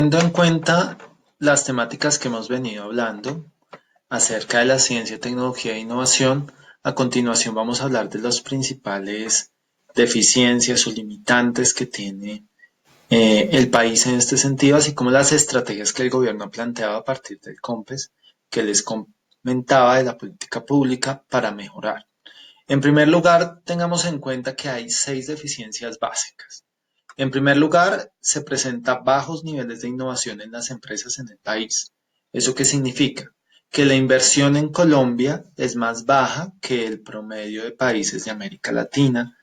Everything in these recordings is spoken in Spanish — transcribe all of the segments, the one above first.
Teniendo en cuenta las temáticas que hemos venido hablando acerca de la ciencia, tecnología e innovación, a continuación vamos a hablar de las principales deficiencias o limitantes que tiene el país en este sentido, así como las estrategias que el gobierno ha planteado a partir del COMPES que les comentaba de la política pública para mejorar. En primer lugar, tengamos en cuenta que hay 6 deficiencias básicas. En primer lugar, se presenta bajos niveles de innovación en las empresas en el país. ¿Eso qué significa? Que la inversión en Colombia es más baja que el promedio de países de América Latina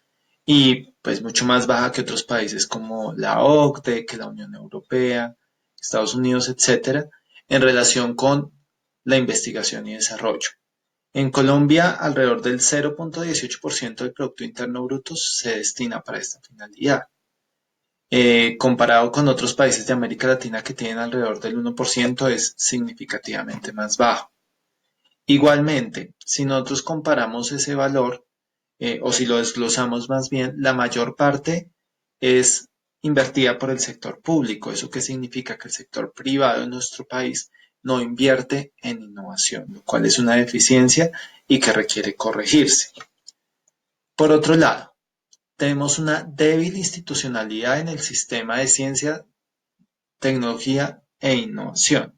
y pues mucho más baja que otros países como la OCDE, que la Unión Europea, Estados Unidos, etcétera, en relación con la investigación y desarrollo. En Colombia, alrededor del 0,18% del Producto Interno Bruto se destina para esta finalidad, comparado con otros países de América Latina que tienen alrededor del 1%, es significativamente más bajo. Igualmente, si nosotros comparamos ese valor, o si lo desglosamos más bien, la mayor parte es invertida por el sector público. ¿Eso qué significa? Que el sector privado en nuestro país no invierte en innovación, lo cual es una deficiencia y que requiere corregirse. Por otro lado, tenemos una débil institucionalidad en el sistema de ciencia, tecnología e innovación.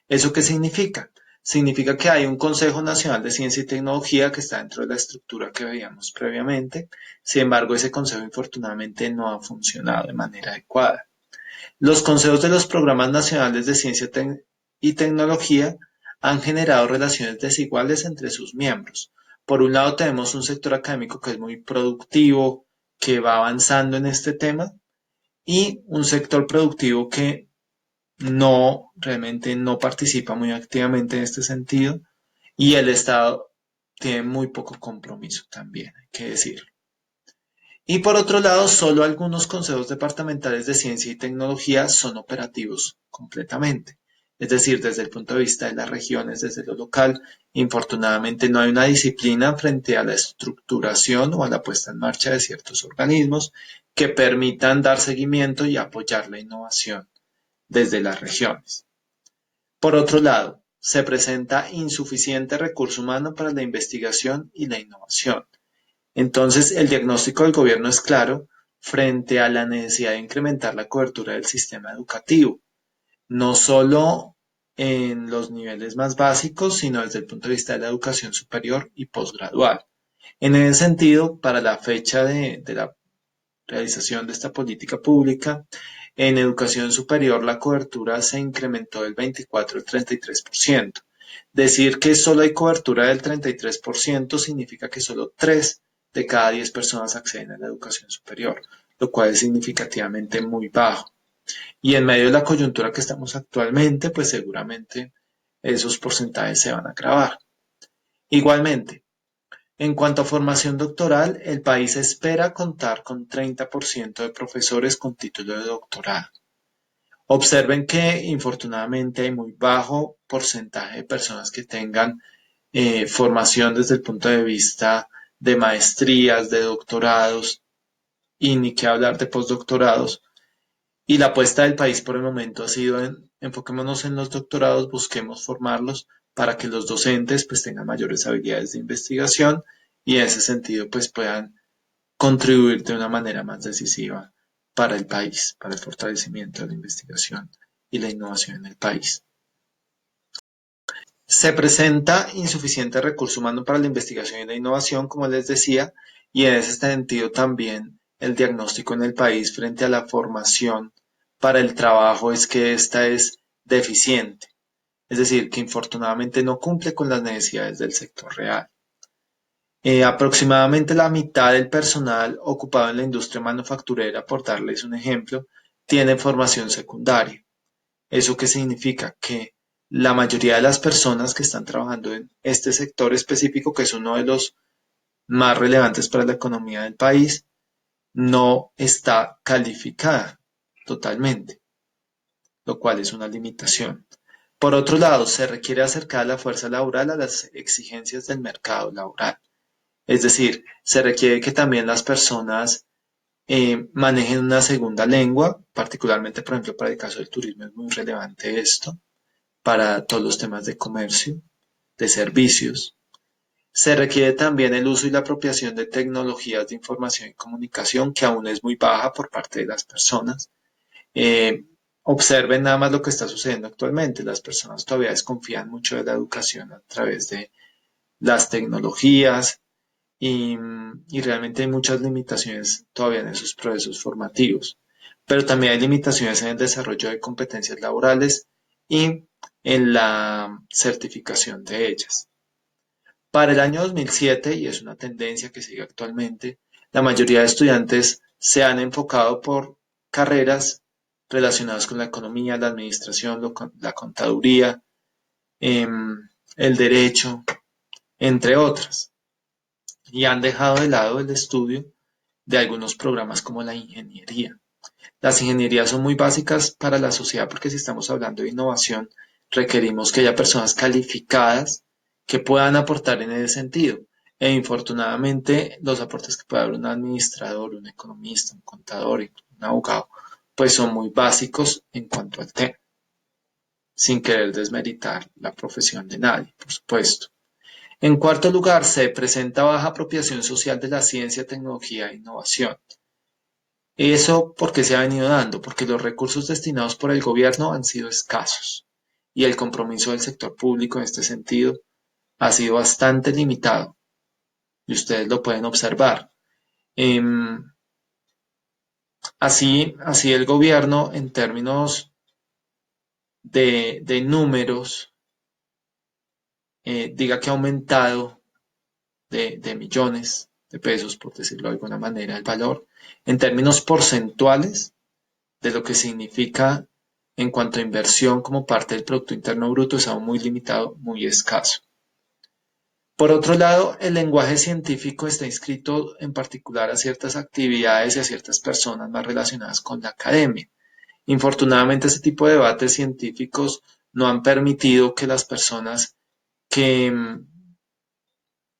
¿Eso qué significa? Significa que hay un Consejo Nacional de Ciencia y Tecnología que está dentro de la estructura que veíamos previamente. Sin embargo, ese consejo infortunadamente no ha funcionado de manera adecuada. Los consejos de los programas nacionales de ciencia y tecnología han generado relaciones desiguales entre sus miembros. Por un lado, tenemos un sector académico que es muy productivo, que va avanzando en este tema, y un sector productivo que realmente no participa muy activamente en este sentido, y el Estado tiene muy poco compromiso también, hay que decirlo. Y por otro lado, solo algunos consejos departamentales de ciencia y tecnología son operativos completamente. Es decir, desde el punto de vista de las regiones, desde lo local, infortunadamente no hay una disciplina frente a la estructuración o a la puesta en marcha de ciertos organismos que permitan dar seguimiento y apoyar la innovación desde las regiones. Por otro lado, se presenta insuficiente recurso humano para la investigación y la innovación. Entonces, el diagnóstico del gobierno es claro frente a la necesidad de incrementar la cobertura del sistema educativo, no solo en los niveles más básicos, sino desde el punto de vista de la educación superior y posgradual. En ese sentido, para la fecha de la realización de esta política pública, en educación superior la cobertura se incrementó del 24 al 33%. Decir que solo hay cobertura del 33% significa que solo 3 de cada 10 personas acceden a la educación superior, lo cual es significativamente muy bajo. Y en medio de la coyuntura que estamos actualmente, pues seguramente esos porcentajes se van a agravar. Igualmente, en cuanto a formación doctoral, el país espera contar con 30% de profesores con título de doctorado. Observen que infortunadamente hay muy bajo porcentaje de personas que tengan formación desde el punto de vista de maestrías, de doctorados y ni qué hablar de postdoctorados. Y la apuesta del país por el momento ha sido enfoquémonos en los doctorados, busquemos formarlos para que los docentes pues tengan mayores habilidades de investigación y en ese sentido pues puedan contribuir de una manera más decisiva para el país, para el fortalecimiento de la investigación y la innovación en el país. Se presenta insuficiente recurso humano para la investigación y la innovación, como les decía, y en ese sentido también el diagnóstico en el país frente a la formación para el trabajo es que esta es deficiente, es decir, que infortunadamente no cumple con las necesidades del sector real. Aproximadamente la mitad del personal ocupado en la industria manufacturera, por darles un ejemplo, tiene formación secundaria. ¿Eso qué significa? Que la mayoría de las personas que están trabajando en este sector específico, que es uno de los más relevantes para la economía del país, no está calificada totalmente, lo cual es una limitación. Por otro lado, se requiere acercar a la fuerza laboral a las exigencias del mercado laboral. Es decir, se requiere que también las personas manejen una segunda lengua, particularmente, por ejemplo, para el caso del turismo es muy relevante esto, para todos los temas de comercio, de servicios. Se requiere también el uso y la apropiación de tecnologías de información y comunicación, que aún es muy baja por parte de las personas. Eh, Observen nada más lo que está sucediendo actualmente. Las personas todavía desconfían mucho de la educación a través de las tecnologías y realmente hay muchas limitaciones todavía en esos procesos formativos. Pero también hay limitaciones en el desarrollo de competencias laborales y en la certificación de ellas. Para el año 2007, y es una tendencia que sigue actualmente, la mayoría de estudiantes se han enfocado por carreras relacionadas con la economía, la administración, la contaduría, el derecho, entre otras, y han dejado de lado el estudio de algunos programas como la ingeniería. Las ingenierías son muy básicas para la sociedad porque si estamos hablando de innovación, requerimos que haya personas calificadas que puedan aportar en ese sentido. E infortunadamente, los aportes que puede dar un administrador, un economista, un contador, un abogado, pues son muy básicos en cuanto al tema, sin querer desmeritar la profesión de nadie, por supuesto. En cuarto lugar, se presenta baja apropiación social de la ciencia, tecnología e innovación. Eso porque se ha venido dando, porque los recursos destinados por el gobierno han sido escasos y el compromiso del sector público en este sentido ha sido bastante limitado y ustedes lo pueden observar. Em, así el gobierno en términos de números diga que ha aumentado de millones de pesos, por decirlo de alguna manera, el valor. En términos porcentuales, de lo que significa en cuanto a inversión como parte del Producto Interno Bruto es aún muy limitado, muy escaso. Por otro lado, el lenguaje científico está inscrito en particular a ciertas actividades y a ciertas personas más relacionadas con la academia. Infortunadamente, ese tipo de debates científicos no han permitido que las personas que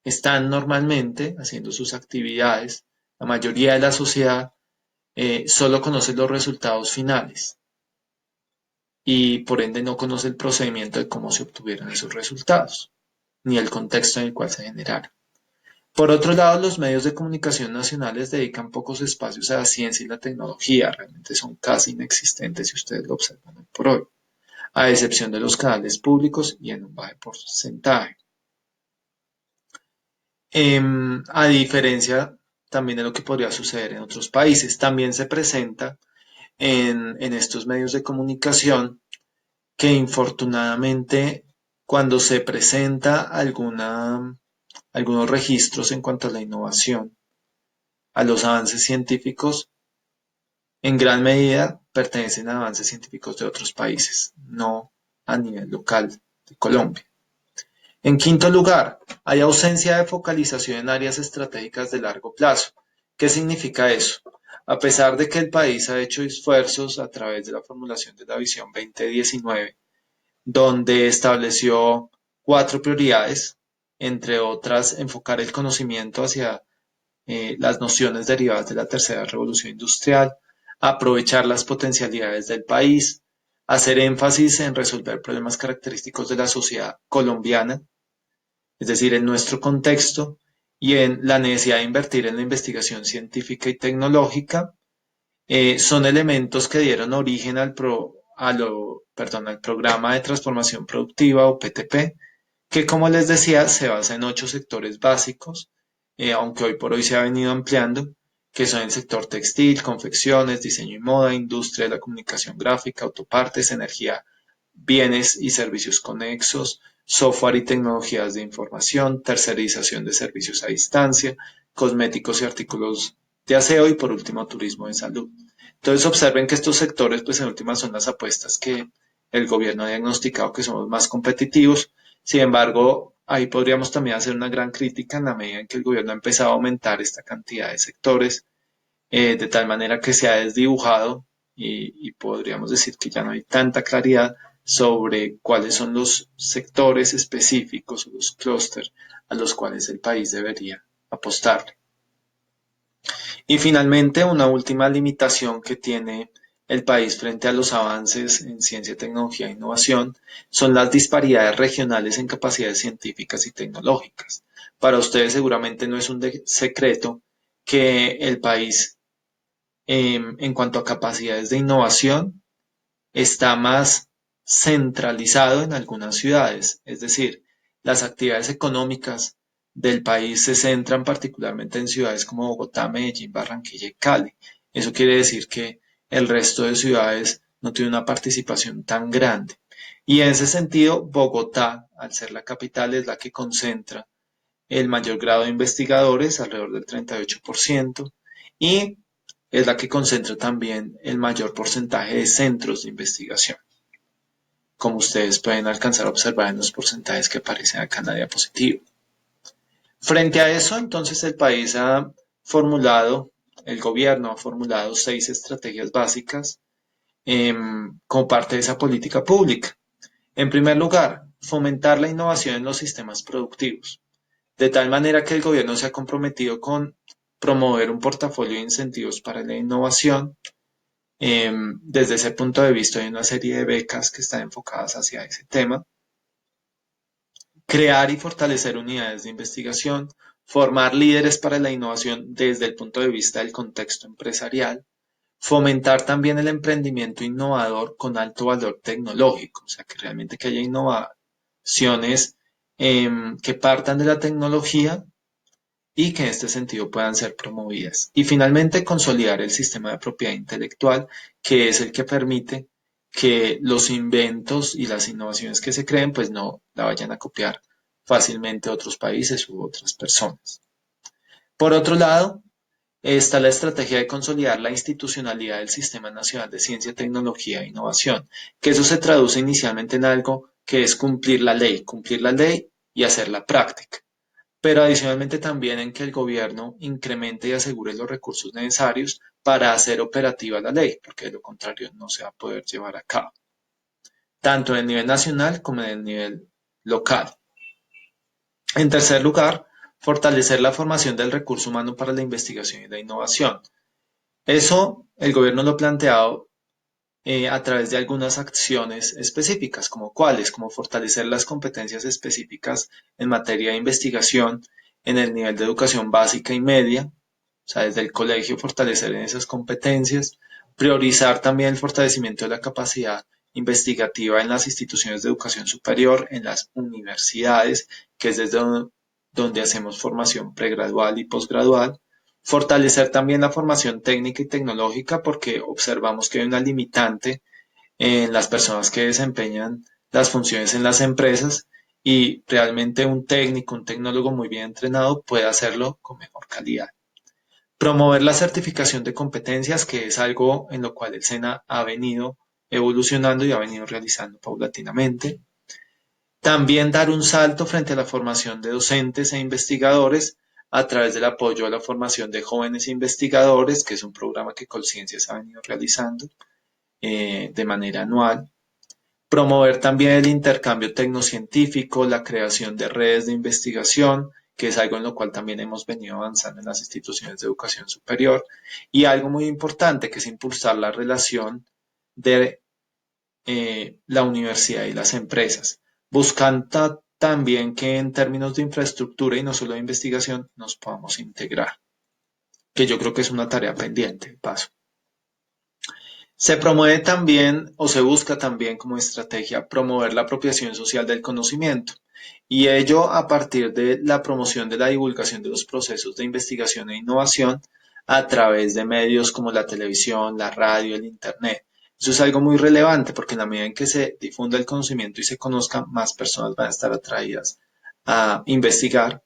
están normalmente haciendo sus actividades, la mayoría de la sociedad, solo conoce los resultados finales y por ende no conoce el procedimiento de cómo se obtuvieron esos resultados, ni el contexto en el cual se generaron. Por otro lado, los medios de comunicación nacionales dedican pocos espacios a la ciencia y la tecnología, realmente son casi inexistentes si ustedes lo observan hoy por hoy, a excepción de los canales públicos y en un bajo porcentaje. A diferencia también de lo que podría suceder en otros países, también se presenta en estos medios de comunicación que infortunadamente cuando se presenta algunos registros en cuanto a la innovación, a los avances científicos, en gran medida pertenecen a avances científicos de otros países, no a nivel local de Colombia. En quinto lugar, hay ausencia de focalización en áreas estratégicas de largo plazo. ¿Qué significa eso? A pesar de que el país ha hecho esfuerzos a través de la formulación de la Visión 2019, donde estableció 4 prioridades, entre otras, enfocar el conocimiento hacia las nociones derivadas de la tercera revolución industrial, aprovechar las potencialidades del país, hacer énfasis en resolver problemas característicos de la sociedad colombiana, es decir, en nuestro contexto, y en la necesidad de invertir en la investigación científica y tecnológica, son elementos que dieron origen al programa de transformación productiva o PTP, que como les decía se basa en 8 sectores básicos, aunque hoy por hoy se ha venido ampliando, que son el sector textil, confecciones, diseño y moda, industria de la comunicación gráfica, autopartes, energía, bienes y servicios conexos, software y tecnologías de información, tercerización de servicios a distancia, cosméticos y artículos de aseo y por último turismo de salud. Entonces observen que estos sectores pues en últimas son las apuestas que el gobierno ha diagnosticado que son los más competitivos. Sin embargo, ahí podríamos también hacer una gran crítica en la medida en que el gobierno ha empezado a aumentar esta cantidad de sectores, de tal manera que se ha desdibujado y podríamos decir que ya no hay tanta claridad sobre cuáles son los sectores específicos o los clústeres a los cuales el país debería apostar. Y finalmente, una última limitación que tiene el país frente a los avances en ciencia, tecnología e innovación son las disparidades regionales en capacidades científicas y tecnológicas. Para ustedes seguramente no es un secreto que el país, en cuanto a capacidades de innovación, está más centralizado en algunas ciudades, es decir, las actividades económicas del país se centran particularmente en ciudades como Bogotá, Medellín, Barranquilla y Cali. Eso quiere decir que el resto de ciudades no tiene una participación tan grande. Y en ese sentido, Bogotá, al ser la capital, es la que concentra el mayor grado de investigadores, alrededor del 38%, y es la que concentra también el mayor porcentaje de centros de investigación, como ustedes pueden alcanzar a observar en los porcentajes que aparecen acá en la diapositiva. Frente a eso, entonces el país ha formulado, el gobierno ha formulado 6 estrategias básicas como parte de esa política pública. En primer lugar, fomentar la innovación en los sistemas productivos, de tal manera que el gobierno se ha comprometido con promover un portafolio de incentivos para la innovación. Desde ese punto de vista hay una serie de becas que están enfocadas hacia ese tema. Crear y fortalecer unidades de investigación, formar líderes para la innovación desde el punto de vista del contexto empresarial, fomentar también el emprendimiento innovador con alto valor tecnológico, o sea, que realmente que haya innovaciones que partan de la tecnología y que en este sentido puedan ser promovidas. Y finalmente, consolidar el sistema de propiedad intelectual, que es el que permite que los inventos y las innovaciones que se creen, pues no la vayan a copiar fácilmente otros países u otras personas. Por otro lado, está la estrategia de consolidar la institucionalidad del Sistema Nacional de Ciencia, Tecnología e Innovación, que eso se traduce inicialmente en algo que es cumplir la ley y hacerla práctica, pero adicionalmente también en que el gobierno incremente y asegure los recursos necesarios para hacer operativa la ley, porque de lo contrario no se va a poder llevar a cabo, tanto en el nivel nacional como en el nivel local. En tercer lugar, fortalecer la formación del recurso humano para la investigación y la innovación. Eso el gobierno lo ha planteado a través de algunas acciones específicas, como cuáles, como fortalecer las competencias específicas en materia de investigación en el nivel de educación básica y media, o sea, desde el colegio fortalecer en esas competencias, priorizar también el fortalecimiento de la capacidad investigativa en las instituciones de educación superior, en las universidades, que es desde donde hacemos formación pregradual y posgradual, fortalecer también la formación técnica y tecnológica porque observamos que hay una limitante en las personas que desempeñan las funciones en las empresas y realmente un técnico, un tecnólogo muy bien entrenado puede hacerlo con mejor calidad. Promover la certificación de competencias, que es algo en lo cual el SENA ha venido evolucionando y ha venido realizando paulatinamente. También dar un salto frente a la formación de docentes e investigadores a través del apoyo a la formación de jóvenes investigadores, que es un programa que Colciencias ha venido realizando de manera anual. Promover también el intercambio tecnocientífico, la creación de redes de investigación, que es algo en lo cual también hemos venido avanzando en las instituciones de educación superior. Y algo muy importante, que es impulsar la relación de la universidad y las empresas, buscando también que en términos de infraestructura y no solo de investigación nos podamos integrar, que yo creo que es una tarea pendiente, paso. Se promueve también o se busca también como estrategia promover la apropiación social del conocimiento y ello a partir de la promoción de la divulgación de los procesos de investigación e innovación a través de medios como la televisión, la radio, el internet. Eso es algo muy relevante porque en la medida en que se difunda el conocimiento y se conozca, más personas van a estar atraídas a investigar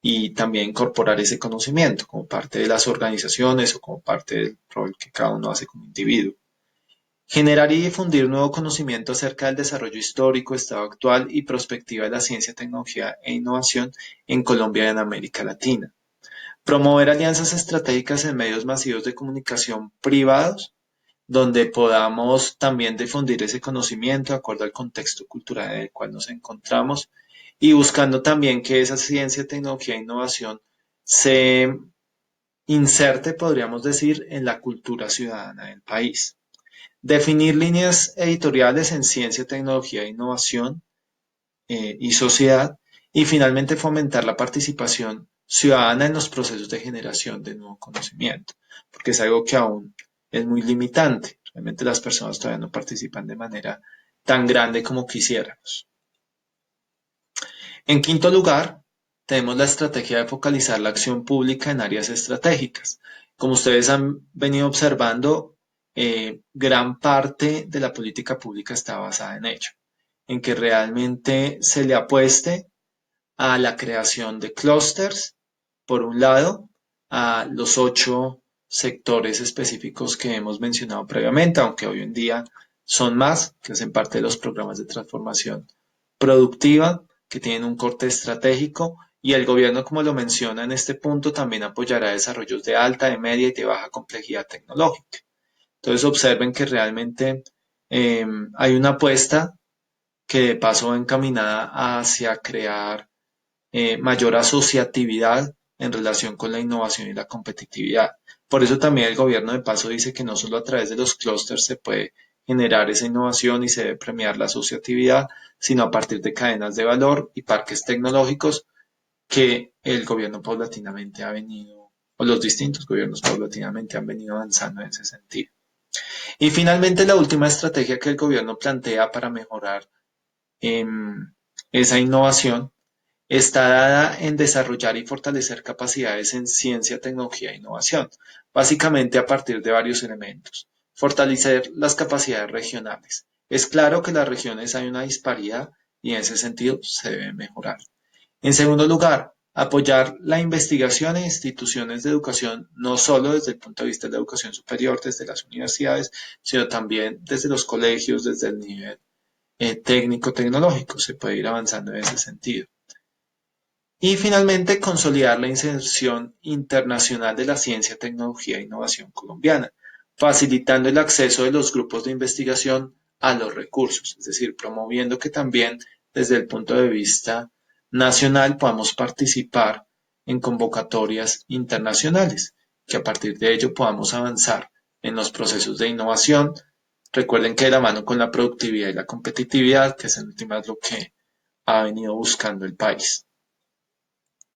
y también incorporar ese conocimiento como parte de las organizaciones o como parte del rol que cada uno hace como individuo. Generar y difundir nuevo conocimiento acerca del desarrollo histórico, estado actual y prospectiva de la ciencia, tecnología e innovación en Colombia y en América Latina. Promover alianzas estratégicas en medios masivos de comunicación privados, donde podamos también difundir ese conocimiento de acuerdo al contexto cultural en el cual nos encontramos y buscando también que esa ciencia, tecnología e innovación se inserte, podríamos decir, en la cultura ciudadana del país. Definir líneas editoriales en ciencia, tecnología e innovación y sociedad. Y finalmente fomentar la participación ciudadana en los procesos de generación de nuevo conocimiento, porque es algo que aún es muy limitante. Realmente las personas todavía no participan de manera tan grande como quisiéramos. En quinto lugar, tenemos la estrategia de focalizar la acción pública en áreas estratégicas. Como ustedes han venido observando, gran parte de la política pública está basada en ello, en que realmente se le apueste a la creación de clústeres, por un lado, a los 8 sectores específicos que hemos mencionado previamente, aunque hoy en día son más, que hacen parte de los programas de transformación productiva, que tienen un corte estratégico, y el gobierno, como lo menciona en este punto, también apoyará desarrollos de alta, de media y de baja complejidad tecnológica. Entonces observen que realmente hay una apuesta que de paso va encaminada hacia crear mayor asociatividad en relación con la innovación y la competitividad. Por eso también el gobierno de paso dice que no solo a través de los clústeres se puede generar esa innovación y se debe premiar la asociatividad, sino a partir de cadenas de valor y parques tecnológicos que el gobierno paulatinamente ha venido, o los distintos gobiernos paulatinamente han venido avanzando en ese sentido. Y finalmente la última estrategia que el gobierno plantea para mejorar eh, esa innovación está dada en desarrollar y fortalecer capacidades en ciencia, tecnología e innovación, básicamente a partir de varios elementos. Fortalecer las capacidades regionales. Es claro que en las regiones hay una disparidad y en ese sentido se debe mejorar. En segundo lugar, apoyar la investigación en instituciones de educación, no solo desde el punto de vista de la educación superior, desde las universidades, sino también desde los colegios, desde el nivel técnico-tecnológico. Se puede ir avanzando en ese sentido. Y finalmente, consolidar la inserción internacional de la ciencia, tecnología e innovación colombiana, facilitando el acceso de los grupos de investigación a los recursos, es decir, promoviendo que también desde el punto de vista nacional podamos participar en convocatorias internacionales, que a partir de ello podamos avanzar en los procesos de innovación. Recuerden que de la mano con la productividad y la competitividad, que es en últimas lo que ha venido buscando el país.